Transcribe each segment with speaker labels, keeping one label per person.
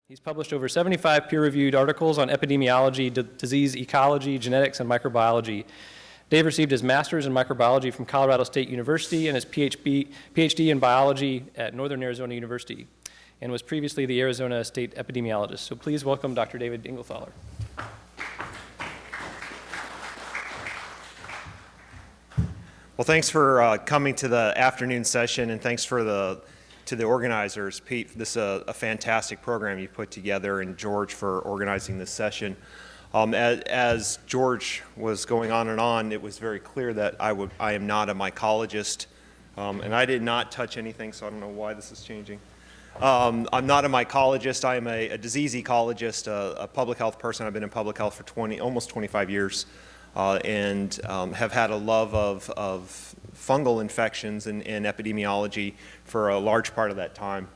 Speaker 1: He's published over 75 peer-reviewed articles on epidemiology, disease ecology, genetics, and microbiology. Dave received his master's in microbiology from Colorado State University and his PhD in biology at Northern Arizona University, and was previously the Arizona State epidemiologist. So please welcome Dr. David Engelthaler.
Speaker 2: Well, thanks for coming to the afternoon session, and thanks to the organizers. Pete, this is a fantastic program you put together, and George for organizing this session. As George was going on, it was very clear that I am not a mycologist, and I did not touch anything, so I don't know why this is changing. I'm not a mycologist. I am a disease ecologist, a public health person. I've been in public health for almost 25 years. And have had a love of fungal infections and epidemiology for a large part of that time.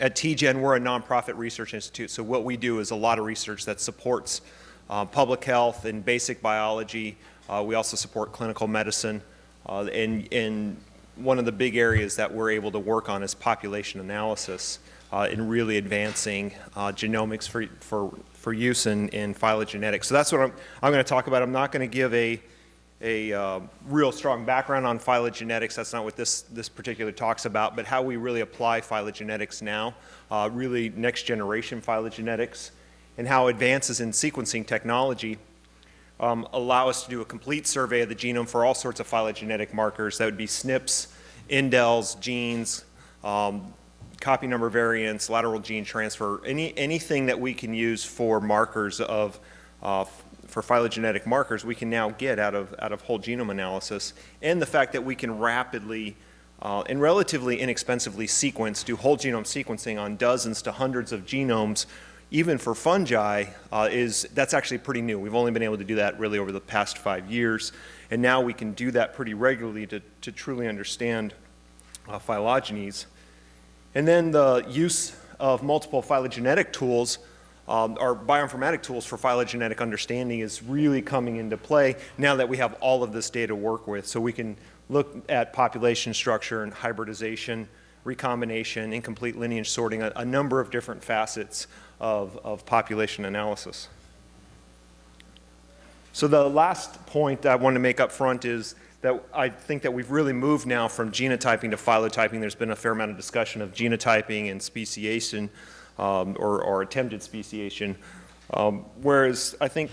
Speaker 2: At TGen, we're a nonprofit research institute, so what we do is a lot of research that supports public health and basic biology. We also support clinical medicine, and one of the big areas that we're able to work on is population analysis in really advancing genomics for use in phylogenetics. So that's what I'm going to talk about. I'm not going to give a real strong background on phylogenetics. That's not what this particular talk's about, but how we really apply phylogenetics now, really next generation phylogenetics, and how advances in sequencing technology allow us to do a complete survey of the genome for all sorts of phylogenetic markers. That would be SNPs, indels, genes, copy number variants, lateral gene transfer, anything that we can use for markers for phylogenetic markers, we can now get out of whole genome analysis. And the fact that we can rapidly and relatively inexpensively do whole genome sequencing on dozens to hundreds of genomes, even for fungi, that's actually pretty new. We've only been able to do that really over the past 5 years, and now we can do that pretty regularly to truly understand phylogenies. And then the use of multiple phylogenetic tools, or bioinformatic tools for phylogenetic understanding, is really coming into play now that we have all of this data to work with. So we can look at population structure and hybridization, recombination, incomplete lineage sorting, a number of different facets of population analysis. So the last point that I want to make up front is that I think that we've really moved now from genotyping to phylotyping. There's been a fair amount of discussion of genotyping and speciation, or attempted speciation, whereas I think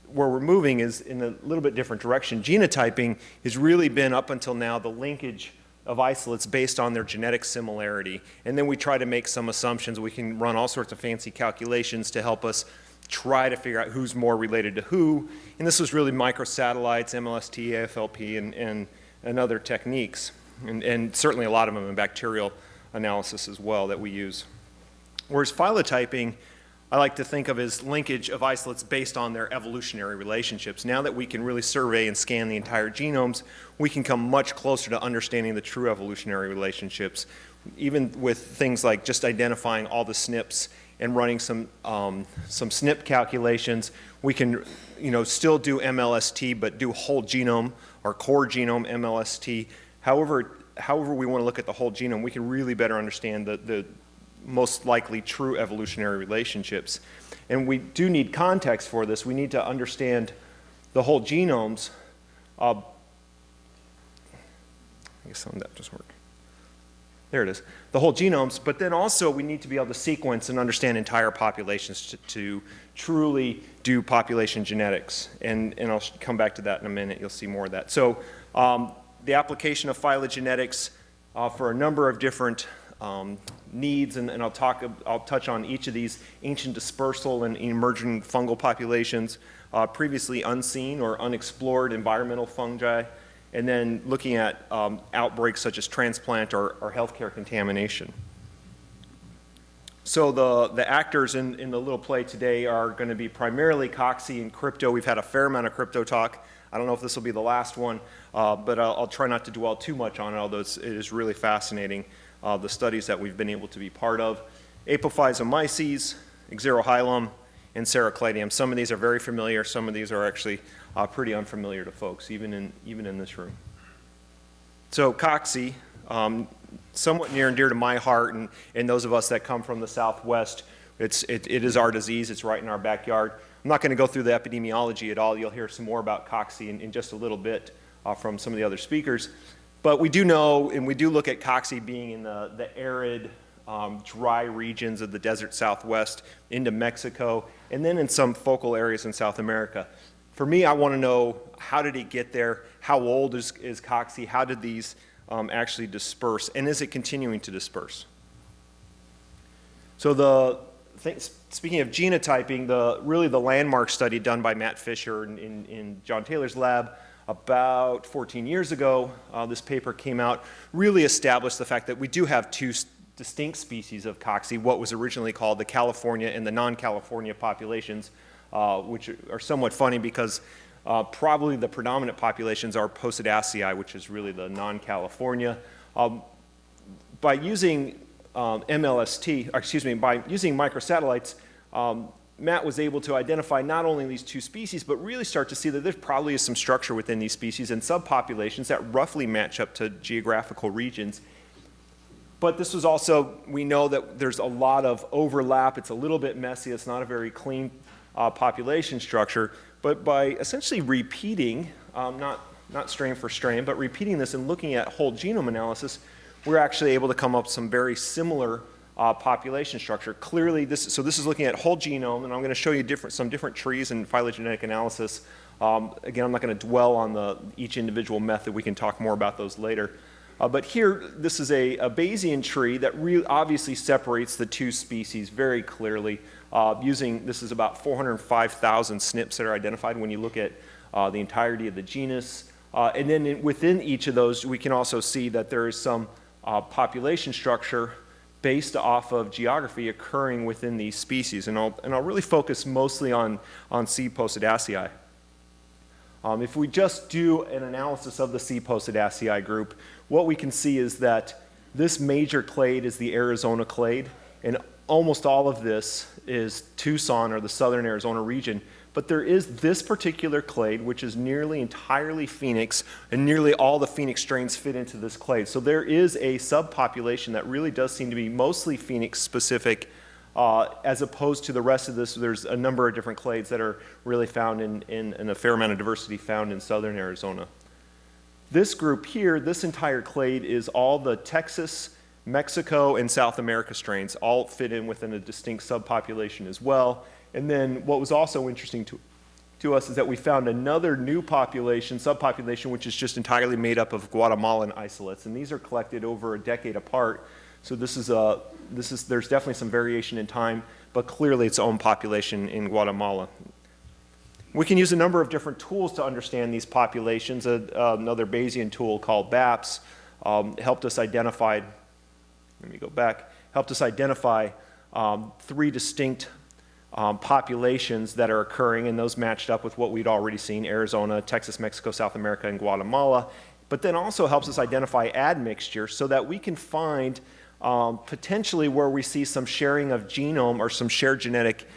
Speaker 2: where we're moving is in a little bit different direction. Genotyping has really been, up until now, the linkage of isolates based on their genetic similarity, and then we try to make some assumptions. We can run all sorts of fancy calculations to help us try to figure out who's more related to who, and this was really microsatellites, MLST, AFLP, and other techniques, and certainly a lot of them in bacterial analysis as well that we use. Whereas phylotyping, I like to think of as linkage of isolates based on their evolutionary relationships. Now that we can really survey and scan the entire genomes, we can come much closer to understanding the true evolutionary relationships, even with things like just identifying all the SNPs and running some SNP calculations. We can still do MLST, but do whole genome or core genome MLST. However we want to look at the whole genome, we can really better understand the most likely true evolutionary relationships. And we do need context for this. We need to understand the whole genomes. I guess some of that just worked. There it is. The whole genomes, but then also we need to be able to sequence and understand entire populations to truly do population genetics. And I'll come back to that in a minute. You'll see more of that. So the application of phylogenetics for a number of different needs, and I'll touch on each of these: ancient dispersal and emerging fungal populations, previously unseen or unexplored environmental fungi, and then looking at outbreaks such as transplant or healthcare contamination. So the actors in the little play today are going to be primarily Cocci and crypto. We've had a fair amount of crypto talk. I don't know if this will be the last one, but I'll try not to dwell too much on it, although it is really fascinating, the studies that we've been able to be part of. Apophysomyces, Exserohilum, and Sarocladium. Some of these are very familiar. Some of these are actually pretty unfamiliar to folks, even in this room. So Cocci, somewhat near and dear to my heart, and those of us that come from the Southwest, It is our disease. It's right in our backyard. I'm not going to go through the epidemiology at all. You'll hear some more about cocci in just a little bit from some of the other speakers. But we do know, and we do look at cocci being in the arid, dry regions of the desert Southwest into Mexico, and then in some focal areas in South America. For me, I want to know, how did it get there? How old is cocci? How did these actually disperse? And is it continuing to disperse? So speaking of genotyping, really the landmark study done by Matt Fisher in John Taylor's lab about 14 years ago, this paper came out, really established the fact that we do have two distinct species of cocci, what was originally called the California and the non-California populations, which are somewhat funny because probably the predominant populations are Possidacea, which is really the non-California. By using by using microsatellites, Matt was able to identify not only these two species, but really start to see that there probably is some structure within these species and subpopulations that roughly match up to geographical regions. But this was also, we know that there's a lot of overlap. It's a little bit messy. It's not a very clean population structure. But by essentially repeating, not strain for strain, but repeating this and looking at whole genome analysis, we're actually able to come up with some very similar population structure. Clearly, this is looking at whole genome, and I'm going to show you some different trees in phylogenetic analysis. Again, I'm not going to dwell on each individual method. We can talk more about those later. But here, this is a Bayesian tree that obviously separates the two species very clearly. This is about 405,000 SNPs that are identified when you look at the entirety of the genus. And then within each of those, we can also see that there is some population structure based off of geography occurring within these species. And I'll really focus mostly on C. Possidacea. If we just do an analysis of the C. Possidacea group, what we can see is that this major clade is the Arizona clade, and almost all of this is Tucson or the southern Arizona region. But there is this particular clade, which is nearly entirely Phoenix, and nearly all the Phoenix strains fit into this clade. So there is a subpopulation that really does seem to be mostly Phoenix specific, as opposed to the rest of this. There's a number of different clades that are really found in a fair amount of diversity found in southern Arizona. This group here, this entire clade is all the Texas, Mexico, and South America strains, all fit in within a distinct subpopulation as well. And then what was also interesting to us is that we found another new subpopulation, which is just entirely made up of Guatemalan isolates. And these are collected over a decade apart. So there's definitely some variation in time, but clearly its own population in Guatemala. We can use a number of different tools to understand these populations. Another Bayesian tool called BAPS helped us identify three distinct populations that are occurring, and those matched up with what we'd already seen: Arizona, Texas, Mexico, South America, and Guatemala. But then also helps us identify admixture so that we can find potentially where we see some sharing of genome or some shared genetic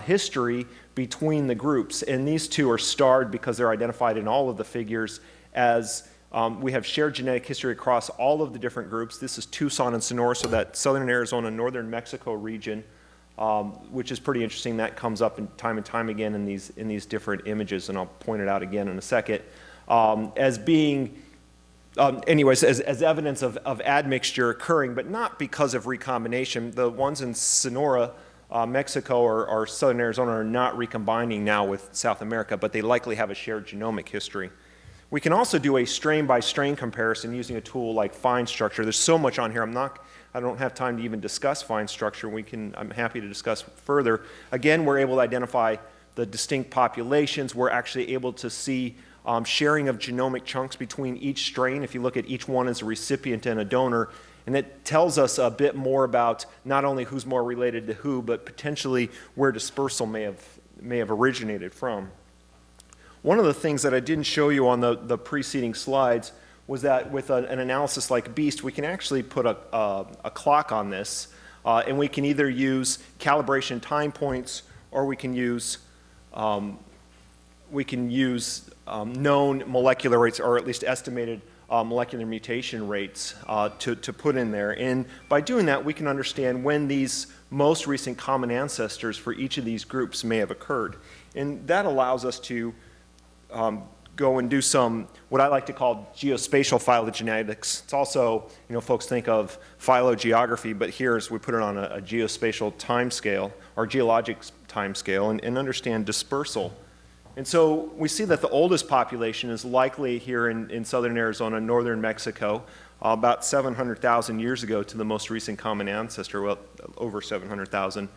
Speaker 2: history between the groups. And these two are starred because they're identified in all of the figures as we have shared genetic history across all of the different groups. This is Tucson and Sonora, so that southern Arizona, northern Mexico region, which is pretty interesting. That comes up and time again in these different images, and I'll point it out again in a second, as being as evidence of admixture occurring, but not because of recombination. The ones in Sonora, Mexico, or southern Arizona are not recombining now with South America, but they likely have a shared genomic history. We can also do a strain-by-strain comparison using a tool like fine structure. There's so much on here. I don't have time to even discuss fine structure. I'm happy to discuss further. Again, we're able to identify the distinct populations. We're actually able to see sharing of genomic chunks between each strain. If you look at each one as a recipient and a donor, and it tells us a bit more about not only who's more related to who, but potentially where dispersal may have originated from. One of the things that I didn't show you on the preceding slides was that with an analysis like BEAST, we can actually put a clock on this, and we can either use calibration time points, or we can use known molecular rates, or at least estimated molecular mutation rates to put in there. And by doing that, we can understand when these most recent common ancestors for each of these groups may have occurred. And that allows us to go and do some, what I like to call geospatial phylogenetics. It's also, folks think of phylogeography, but here is we put it on a geospatial time scale, or geologic time scale, and understand dispersal. And so we see that the oldest population is likely here in southern Arizona, northern Mexico, about 700,000 years ago to the most recent common ancestor, well, over 700,000.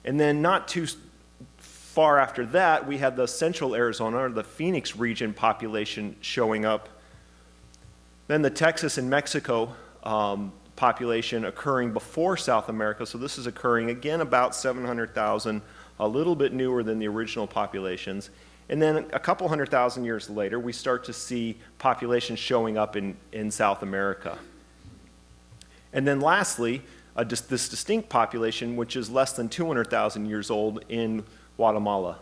Speaker 2: And then not too far after that, we had the central Arizona, or the Phoenix region population showing up. Then the Texas and Mexico population occurring before South America. So this is occurring again about 700,000, a little bit newer than the original populations. And then a couple 100,000 years later, we start to see populations showing up in South America. And then lastly, this distinct population, which is less than 200,000 years old in Guatemala.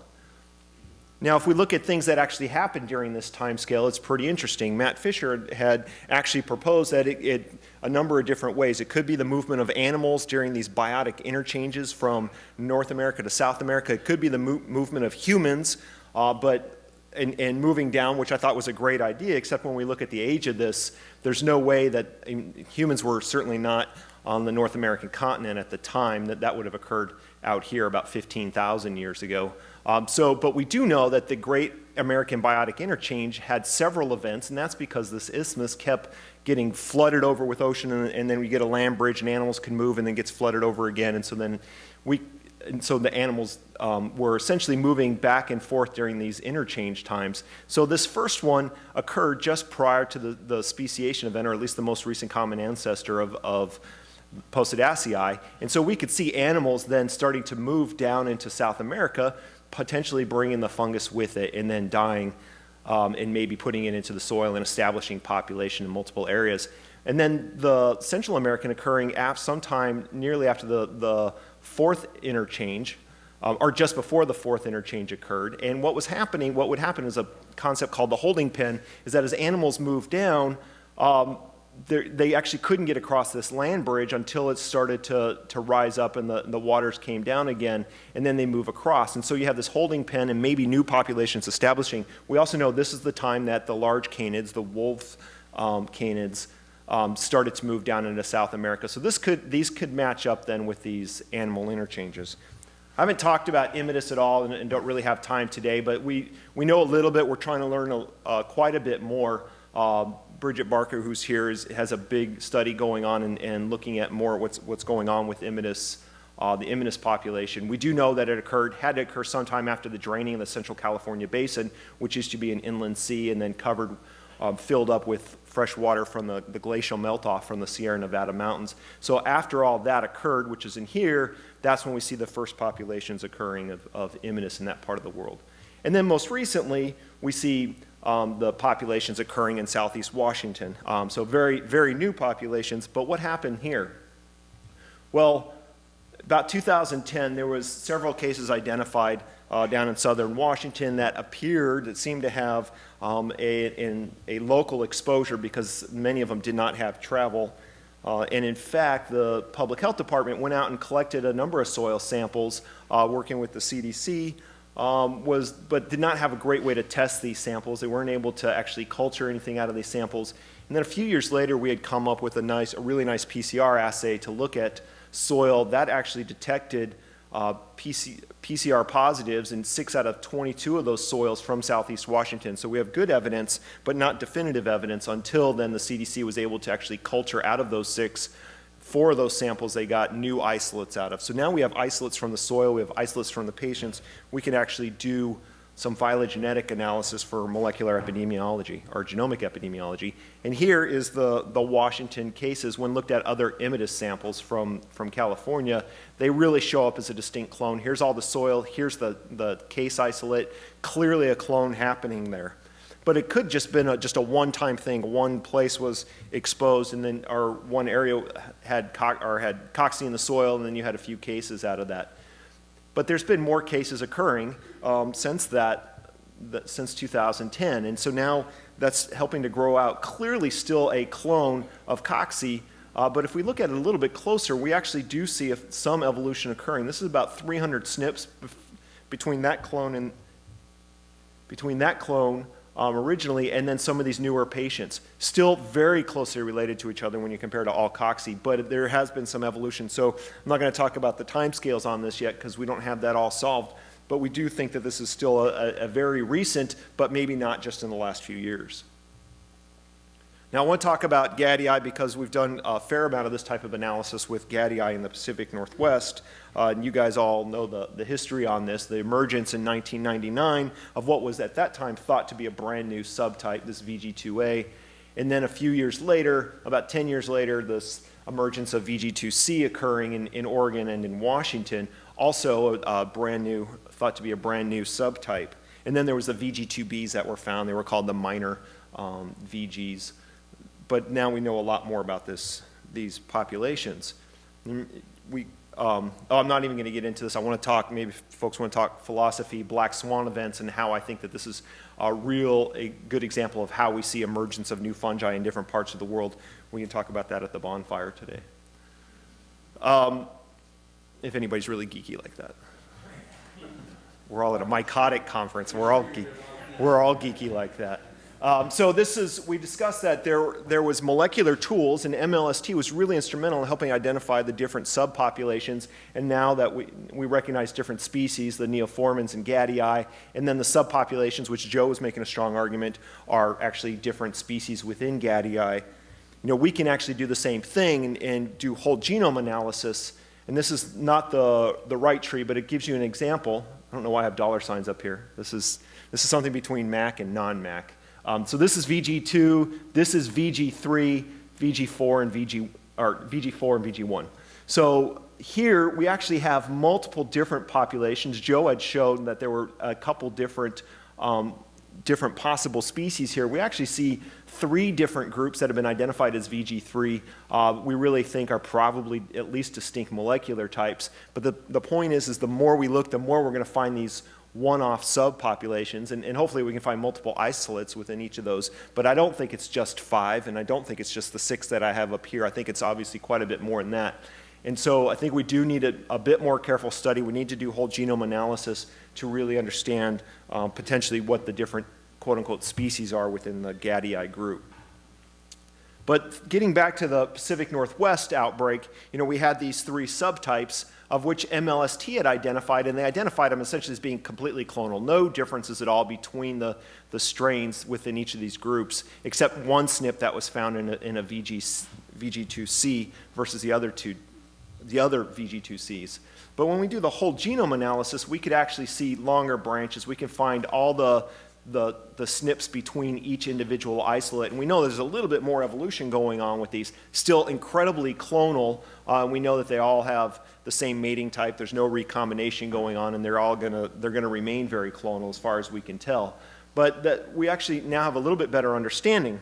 Speaker 2: Now, if we look at things that actually happened during this time scale, it's pretty interesting. Matt Fisher had actually proposed that a number of different ways. It could be the movement of animals during these biotic interchanges from North America to South America. It could be the movement of humans, and moving down, which I thought was a great idea, except when we look at the age of this, there's no way that humans were certainly not on the North American continent at the time that would have occurred out here about 15,000 years ago. But we do know that the Great American Biotic Interchange had several events, and that's because this isthmus kept getting flooded over with ocean, and then we get a land bridge, and animals can move, and then gets flooded over again, and so the animals were essentially moving back and forth during these interchange times. So this first one occurred just prior to the speciation event, or at least the most recent common ancestor of Possidacea. And so we could see animals then starting to move down into South America, potentially bringing the fungus with it and then dying and maybe putting it into the soil and establishing population in multiple areas. And then the Central American occurring sometime nearly after the fourth interchange, or just before the fourth interchange occurred. And what would happen is a concept called the holding pen, is that as animals moved down, they actually couldn't get across this land bridge until it started to rise up and the waters came down again, and then they move across. And so you have this holding pen and maybe new populations establishing. We also know this is the time that the large canids, the wolf canids, started to move down into South America. So these could match up then with these animal interchanges. I haven't talked about immitis at all and don't really have time today, but we know a little bit. We're trying to learn quite a bit more. Bridget Barker, who's here, has a big study going on and looking at more what's going on with immitis, the immitis population. We do know that it had to occur sometime after the draining of the Central California Basin, which used to be an inland sea and then filled up with fresh water from the glacial melt-off from the Sierra Nevada mountains. So after all that occurred, which is in here, that's when we see the first populations occurring of immitis in that part of the world. And then most recently, we see the populations occurring in southeast Washington. So very, very new populations, but what happened here? Well, about 2010, there was several cases identified down in southern Washington that seemed to have a local exposure because many of them did not have travel. And in fact, the public health department went out and collected a number of soil samples working with the CDC, but did not have a great way to test these samples. They weren't able to actually culture anything out of these samples. And then a few years later, we had come up with a really nice PCR assay to look at soil that actually detected PCR positives in 6 out of 22 of those soils from southeast Washington. So we have good evidence, but not definitive evidence. Until then, the CDC was able to actually culture out of those 6, 4 of those samples they got new isolates out of. So now we have isolates from the soil, we have isolates from the patients. We can actually do some phylogenetic analysis for molecular epidemiology, or genomic epidemiology. And here is the Washington cases. When looked at other immitis samples from California, they really show up as a distinct clone. Here's all the soil, here's the case isolate, clearly a clone happening there. But it could just been just a one-time thing. One place was exposed, and then or one area had cocci in the soil, and then you had a few cases out of that. But there's been more cases occurring since 2010, and so now that's helping to grow out clearly still a clone of cocci But if we look at it a little bit closer, we actually do see some evolution occurring. This is about 300 SNPs between that clone originally, and then some of these newer patients. Still very closely related to each other when you compare to all cocci, but there has been some evolution. So I'm not going to talk about the timescales on this yet because we don't have that all solved, but we do think that this is still a very recent, but maybe not just in the last few years. Now I want to talk about Gaddii because we've done a fair amount of this type of analysis with Gaddii in the Pacific Northwest. And you guys all know the history on this, the emergence in 1999 of what was at that time thought to be a brand new subtype, this VG2A. And then a few years later, about 10 years later, this emergence of VG2C occurring in Oregon and in Washington, also a brand new, thought to be a brand new subtype. And then there was the VG2Bs that were found. They were called the minor VGs. But now we know a lot more about these populations. I'm not even going to get into this. I want to talk, maybe folks want to talk philosophy, black swan events, and how I think that this is a good example of how we see emergence of new fungi in different parts of the world. We can talk about that at the bonfire today. If anybody's really geeky like that. We're all at a mycotic conference. We're all geeky like that. So we discussed that there was molecular tools, and MLST was really instrumental in helping identify the different subpopulations, and now that we recognize different species, the neoformans and Gaddii, and then the subpopulations, which Joe was making a strong argument, are actually different species within Gaddii. We can actually do the same thing and do whole genome analysis, and this is not the right tree, but it gives you an example. I don't know why I have dollar signs up here. This is something between MAC and non-MAC. So this is VG2, this is VG3, VG4, and VG4 and VG1. So here we actually have multiple different populations. Joe had shown that there were a couple different possible species here. We actually see 3 different groups that have been identified as VG3. We really think are probably at least distinct molecular types. But the point is the more we look, the more we're going to find these one-off subpopulations, and hopefully we can find multiple isolates within each of those. But I don't think it's just 5, and I don't think it's just the 6 that I have up here. I think it's obviously quite a bit more than that. And so I think we do need a bit more careful study. We need to do whole genome analysis to really understand potentially what the different quote-unquote species are within the Gaddii group. But getting back to the Pacific Northwest outbreak, we had these 3 subtypes of which MLST had identified, and they identified them essentially as being completely clonal. No differences at all between the strains within each of these groups, except one SNP that was found in a VG2C versus the other VG2Cs. But when we do the whole genome analysis, we could actually see longer branches. We can find all the SNPs between each individual isolate. And we know there's a little bit more evolution going on with these. Still incredibly clonal. We know that they all have the same mating type. There's no recombination going on, and they're gonna remain very clonal as far as we can tell. But that we actually now have a little bit better understanding.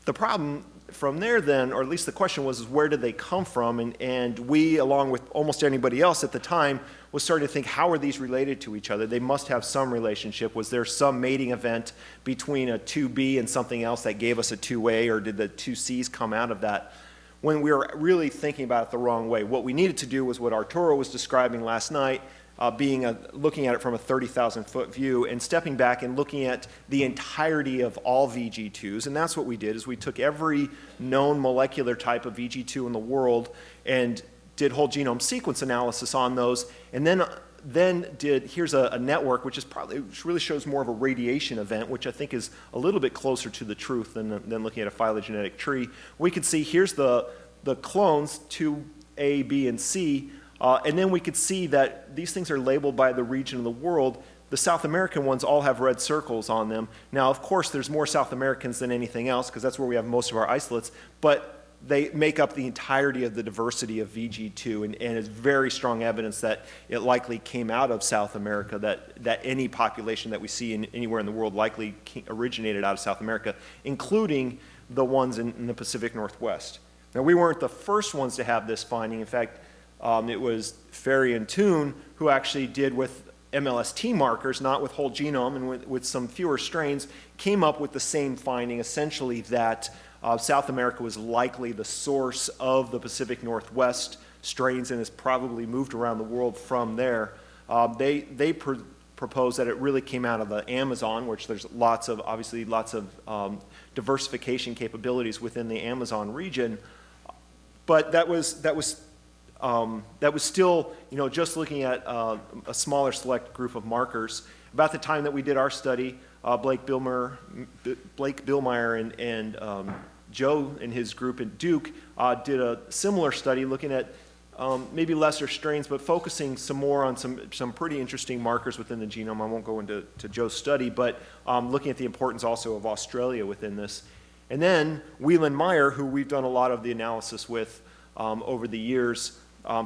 Speaker 2: The problem from there then, or at least the question was, is where did they come from? And we, along with almost anybody else at the time, was starting to think, how are these related to each other? They must have some relationship. Was there some mating event between a 2B and something else that gave us a 2A, or did the 2Cs come out of that? When we were really thinking about it the wrong way. What we needed to do was what Arturo was describing last night, looking at it from a 30,000-foot view and stepping back and looking at the entirety of all VG2s. And that's what we did, is we took every known molecular type of VG2 in the world and did whole genome sequence analysis on those, and then here's a network which really shows more of a radiation event, which I think is a little bit closer to the truth than looking at a phylogenetic tree. We could see here's the clones, 2A, B, and C, and then we could see that these things are labeled by the region of the world. The South American ones all have red circles on them. Now, of course, there's more South Americans than anything else because that's where we have most of our isolates, but they make up the entirety of the diversity of VG2, and it's very strong evidence that it likely came out of South America, that any population that we see anywhere in the world likely originated out of South America, including the ones in the Pacific Northwest. Now, we weren't the first ones to have this finding. In fact, it was Ferry and Toon who actually did with MLST markers, not with whole genome, and with some fewer strains, came up with the same finding, essentially that South America was likely the source of the Pacific Northwest strains and has probably moved around the world from there. They propose that it really came out of the Amazon, which there's obviously lots of diversification capabilities within the Amazon region. But that was still, just looking at a smaller select group of markers. About the time that we did our study, Blake Billmeyer and Joe and his group at Duke did a similar study looking at maybe lesser strains, but focusing some more on some pretty interesting markers within the genome. I won't go into Joe's study, but looking at the importance also of Australia within this. And then Wieland Meyer, who we've done a lot of the analysis with over the years,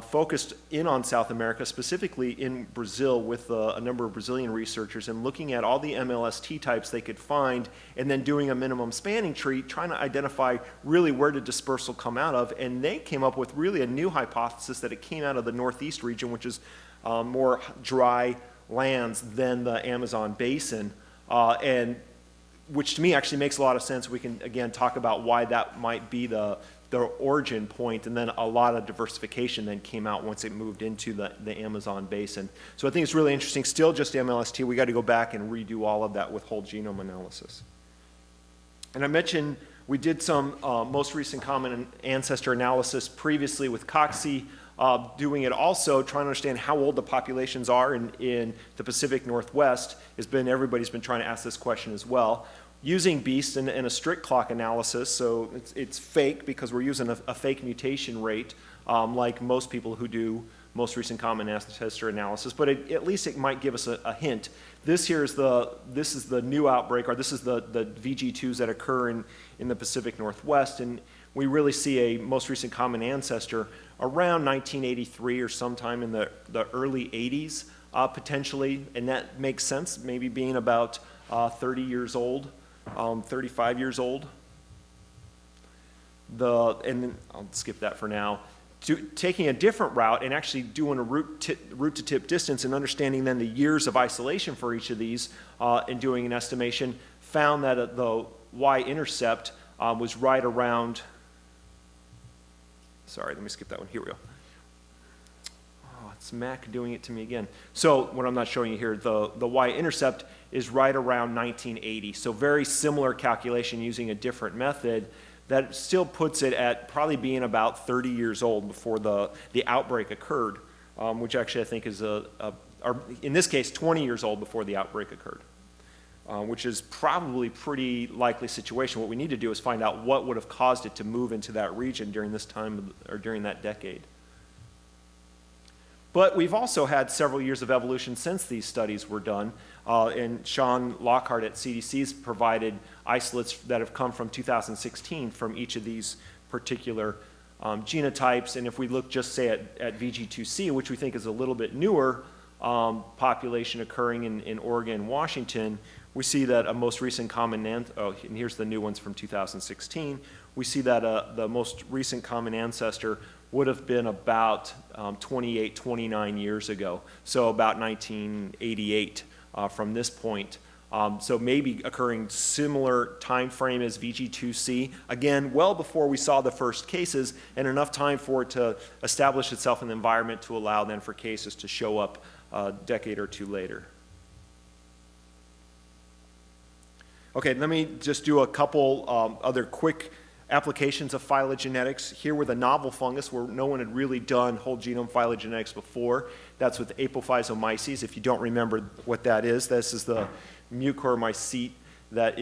Speaker 2: focused in on South America, specifically in Brazil with a number of Brazilian researchers, and looking at all the MLST types they could find, and then doing a minimum spanning tree, trying to identify really where did dispersal come out of. And they came up with really a new hypothesis that it came out of the Northeast region, which is more dry lands than the Amazon basin, and which to me actually makes a lot of sense. We can, again, talk about why that might be the origin point, and then a lot of diversification then came out once it moved into the Amazon basin. So I think it's really interesting. Still just MLST. We got to go back and redo all of that with whole genome analysis. And I mentioned we did some most recent common ancestor analysis previously with Cocci, doing it also, trying to understand how old the populations are in the Pacific Northwest. Everybody's been trying to ask this question as well. Using BEAST and a strict clock analysis, so it's fake because we're using a fake mutation rate, like most people who do most recent common ancestor analysis, but at least it might give us a hint. This is the new outbreak, or this is the VG2s that occur in the Pacific Northwest, and we really see a most recent common ancestor around 1983 or sometime in the early 80s, potentially, and that makes sense, maybe being about 30 years old. 35 years old. And then I'll skip that for now. Taking a different route and actually doing a root to tip distance and understanding then the years of isolation for each of these and doing an estimation, found that the y-intercept was right around, sorry, let me skip that one. Here we go. It's Mac doing it to me again. So what I'm not showing you here, the y-intercept is right around 1980. So very similar calculation using a different method that still puts it at probably being about 30 years old before the outbreak occurred, which actually I think is in this case, 20 years old before the outbreak occurred, which is probably pretty likely situation. What we need to do is find out what would have caused it to move into that region during this time or during that decade. But we've also had several years of evolution since these studies were done, and Sean Lockhart at CDC has provided isolates that have come from 2016 from each of these particular genotypes. And if we look just say at VG2C, which we think is a little bit newer population occurring in Oregon and Washington, we see that a most recent common, and here's the new ones from 2016, we see that the most recent common ancestor would have been about 28, 29 years ago, so about 1988 from this point. So maybe occurring similar time frame as VG2C, again, well before we saw the first cases, and enough time for it to establish itself in the environment to allow then for cases to show up a decade or two later. Okay, let me just do a couple other quick applications of phylogenetics. Here with a novel fungus where no one had really done whole genome phylogenetics before. That's with apophysomyces. If you don't remember what that is, this is the mucormycete that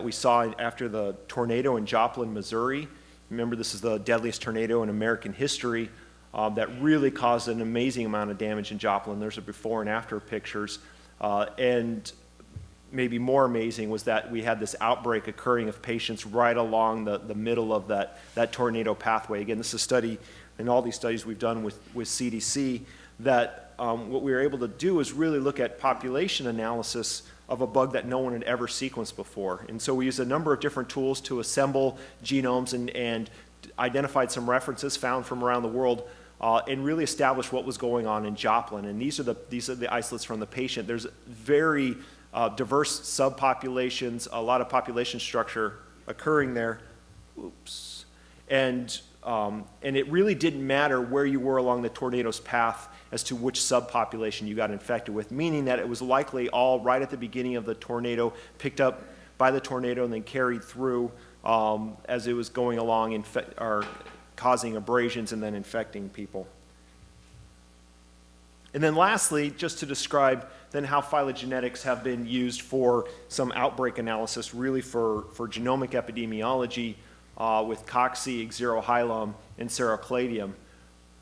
Speaker 2: we saw after the tornado in Joplin, Missouri. Remember, this is the deadliest tornado in American history that really caused an amazing amount of damage in Joplin. There's a before and after pictures. And maybe more amazing was that we had this outbreak occurring of patients right along the middle of that tornado pathway. Again, this is a study, in all these studies we've done with CDC, that what we were able to do is really look at population analysis of a bug that no one had ever sequenced before. And so we used a number of different tools to assemble genomes and identified some references found from around the world and really established what was going on in Joplin. And these are the isolates from the patient. There's very diverse subpopulations, a lot of population structure occurring there. Oops. And it really didn't matter where you were along the tornado's path as to which subpopulation you got infected with, meaning that it was likely all right at the beginning of the tornado, picked up by the tornado and then carried through as it was going along, or causing abrasions and then infecting people. And then lastly, just to describe then how phylogenetics have been used for some outbreak analysis, really for genomic epidemiology with Coccidioides, Exserohilum, and Sarocladium.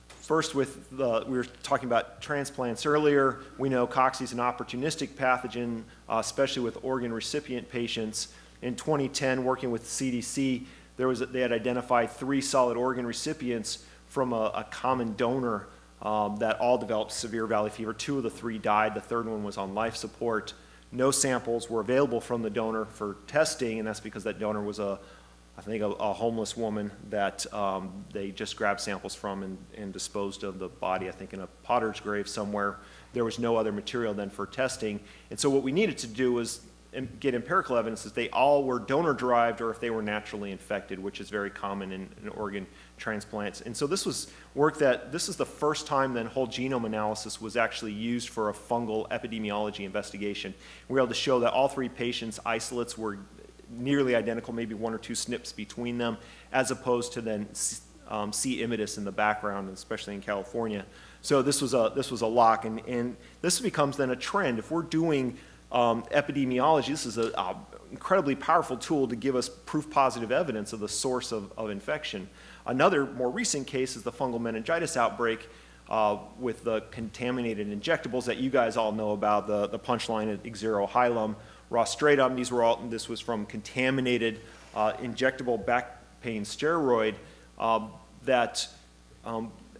Speaker 2: First, we were talking about transplants earlier. We know Coccidioides is an opportunistic pathogen, especially with organ recipient patients. In 2010, working with CDC, they had identified 3 solid organ recipients from a common donor that all developed severe valley fever. 2 of the 3 died. The 3rd one was on life support. No samples were available from the donor for testing, and that's because that donor was I think a homeless woman that they just grabbed samples from and disposed of the body, I think in a potter's grave somewhere. There was no other material then for testing. And so what we needed to do was get empirical evidence that they all were donor-derived or if they were naturally infected, which is very common in organ transplants. And so this was work this is the first time then whole genome analysis was actually used for a fungal epidemiology investigation. We were able to show that all 3 patients' isolates were nearly identical, maybe 1 or 2 SNPs between them, as opposed to then C. immitis in the background, especially in California. So this was a lock, and this becomes then a trend. If we're doing epidemiology, this is an incredibly powerful tool to give us proof positive evidence of the source of infection. Another more recent case is the fungal meningitis outbreak with the contaminated injectables that you guys all know about, the punchline at Exserohilum, rostratum. This was from contaminated injectable back pain steroid that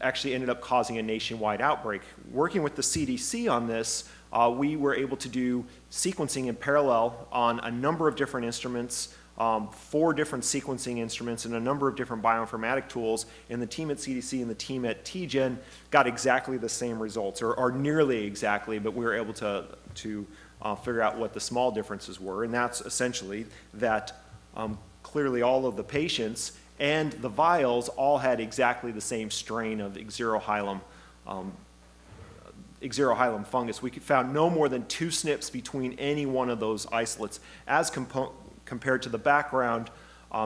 Speaker 2: actually ended up causing a nationwide outbreak. Working with the CDC on this, we were able to do sequencing in parallel on a number of different instruments, 4 different sequencing instruments and a number of different bioinformatic tools, and the team at CDC and the team at TGen got exactly the same results, or nearly exactly, but we were able to figure out what the small differences were, and that's essentially that clearly all of the patients and the vials all had exactly the same strain of Exserohilum fungus. We found no more than 2 SNPs between any one of those isolates as compared to the background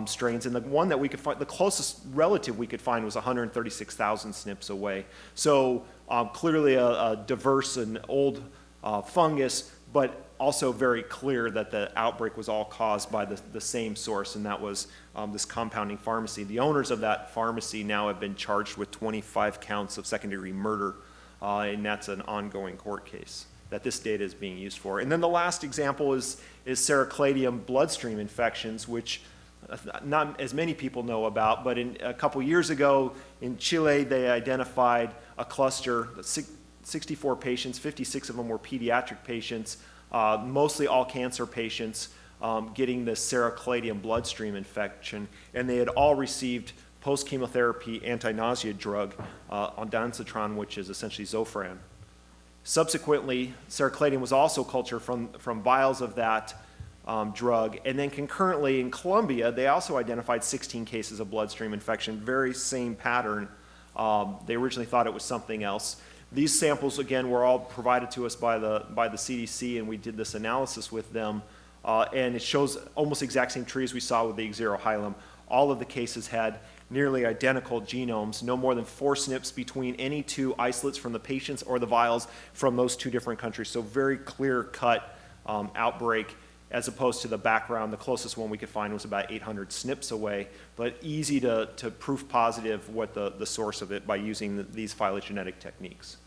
Speaker 2: strains, and the one that we could find, the closest relative we could find was 136,000 SNPs away. So clearly a diverse and old fungus, but also very clear that the outbreak was all caused by the same source, and that was this compounding pharmacy. The owners of that pharmacy now have been charged with 25 counts of second-degree murder, and that's an ongoing court case that this data is being used for. And then the last example is Sarocladium bloodstream infections, which not as many people know about, but a couple years ago in Chile, they identified a cluster, 64 patients, 56 of them were pediatric patients, mostly all cancer patients, getting the Sarocladium bloodstream infection, and they had all received post-chemotherapy anti-nausea drug, ondansetron, which is essentially Zofran. Subsequently, Sarocladium was also cultured from vials of that drug, and then concurrently in Colombia, they also identified 16 cases of bloodstream infection, very same pattern. They originally thought it was something else. These samples, again, were all provided to us by the CDC, and we did this analysis with them, and it shows almost exact same tree as we saw with the Exserohilum. All of the cases had nearly identical genomes, no more than 4 SNPs between any 2 isolates from the patients or the vials from those 2 different countries. So very clear-cut outbreak as opposed to the background. The closest one we could find was about 800 SNPs away, but easy to proof positive what the source of it by using these phylogenetic techniques.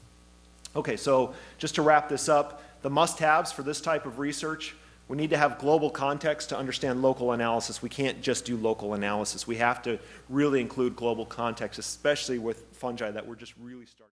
Speaker 2: Okay, so just to wrap this up, the must-haves for this type of research: we need to have global context to understand local analysis. We can't just do local analysis. We have to really include global context, especially with fungi that we're just really starting.